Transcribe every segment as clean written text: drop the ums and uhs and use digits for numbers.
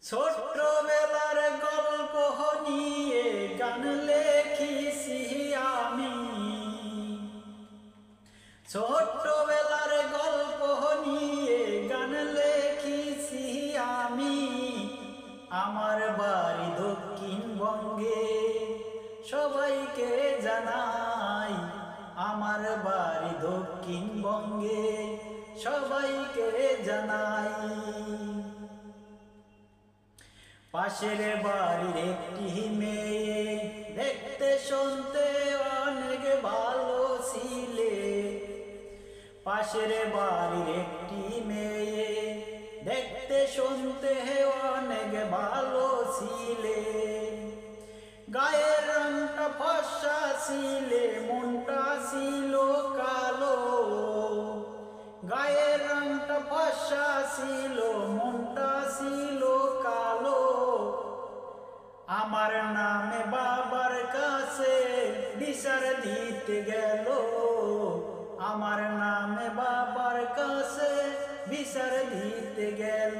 ছোট্টবেলার গল্প নিয়ে গান লেখিছি আমি। ছোট্টবেলার গল্প নিয়ে গান লেখিছি আমি। আমার বাড়ি দক্ষিণবঙ্গে, সবাইকে জানাই। আমার বাড়ি দক্ষিণবঙ্গে, সবাইকে জানাই। পাশের বাড়ির একটি মেয়ে, দেখতে শুনতে অনেক ভালো ছিলে। পাশের বাড়ির একটি মেয়ে, দেখতে শুনতে অনেক ভালো ছিলে। গায়ের রংটা ফর্সা ছিলে, মনটা ছিল কালো। গায়ের রংটা ফর্সা ছিল, মনটা ছিল কালো। আমার নামে বাবার কাছে বিচার দিতে গেল। আমার নামে বাবার কাছে বিচার দিতে গেল।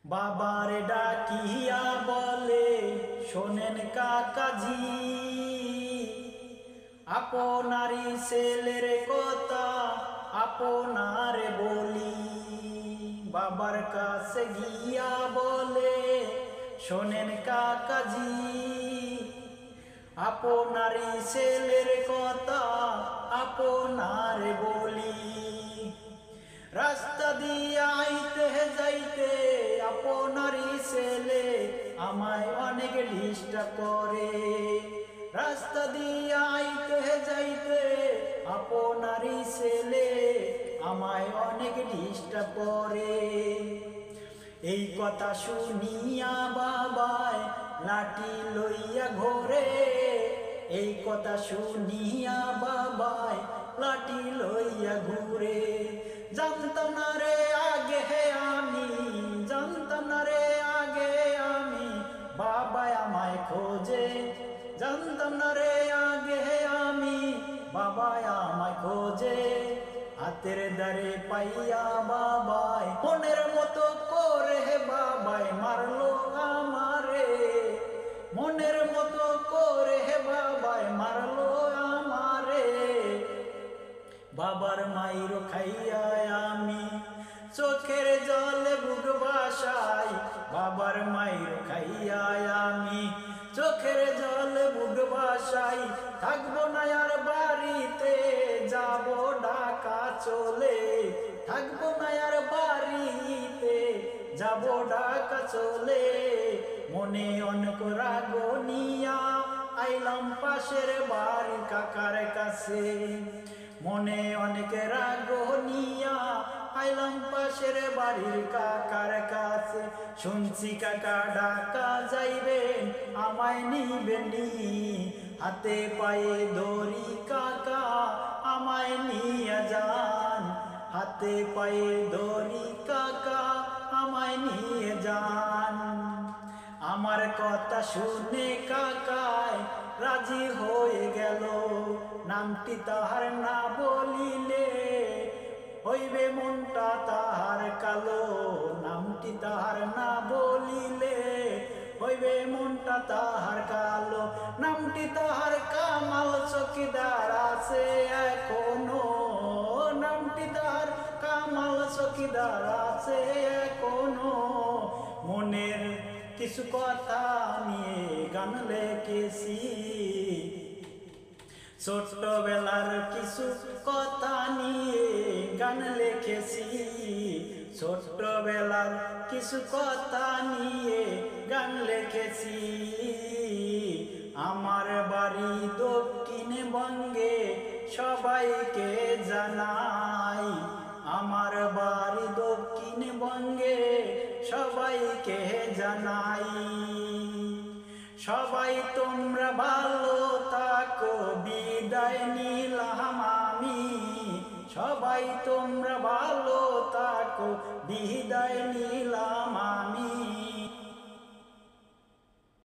বাবার ডাকিয়া বলে, শোনেন কাকাজি, আপনারই ছেলের কথা আপনার বলি। বাবার কাছে গিয়া বলে, শোনেন কাকাজি, আপনারই ছেলের কথা আপনার বলি। রাস্তা দিয়ে আইতে যাইতে আপনারই ছেলে আমায় অনেক ডিস্টার্ব করে। রাস্তা দিয়ে আইতে যাইতে আপনারই ছেলে আমায় অনেক ডিস্টার্ব করে। এই কথা শুনিয়া বাবায় লাঠি লইয়া ঘোরে। এই কথা শুনিয়া বাবায় লাঠি লইয়া ঘুরে। জানতাম না রে আগে আমি, জানতাম না রে আগে আমি, বাবাই আমায় খোঁজে। জানতাম না রে আগে আমি, বাবাই আমায় খোঁজে। হাতের দ্বারে পাইয়া বাবাই মনের মতো করে বাবাই মারলো আমারে। মনের মতো করে বাবাই মারলো আমারে। বাবার মাইর খাইয়া আমি চোখের জলে বুক ভাসাই। বাবার মাইর খাইয়া আমি চোখের জলে বুক ভাসাই। থাকবো না আর বাড়িতে, যাব ঢাকা চলে। থাকবো না আর বাড়িতে, যাব ঢাকা চলে। মনে অনেক রাগ নিয়া আইলাম পাশের বাড়ি কাকার কাছে। মনে অনেক রাগ নিয়া আইলাম পাশের বাড়ির কাকার কাছে। শুনছি কাকা ঢাকা যাইবেন, আমায় নিবেনি। হাতে পায়ে ধরি কাকা আমায় নিয়ে যান। হাতে পায়ে ধরি কাকা আমায় নিয়ে যান। আমার কথা শুনে কাকায় রাজি হয়ে গেল। নামটি তাহার না বলিলে হইবে মনটা তাহার কালো। নামটি তাহার না বলিলে হইবে মনটা তাহার কালো। নামটি তাহার কামাল চকিদার আছে এখনো। নামটি তাহার কামাল চকিদার আছে এখনো। মনের কিছু কথা নিয়ে গান লেখেছি। ছোট্টবেলার কিছু কথা নিয়ে গান লিখেছি। ছোট্টবেলার কিছু কথা নিয়ে গান লিখেছি। আমার বাড়ি দক্ষিণবঙ্গে, সবাইকে জানাই। আমার বাড়ি দক্ষিণবঙ্গে, সবাইকে জানাই। সবাই তোমরা ভালো থাকো, বিদায় নিলাম আমি। সবাই তোমরা ভালো থাকো, বিদায় নিলাম।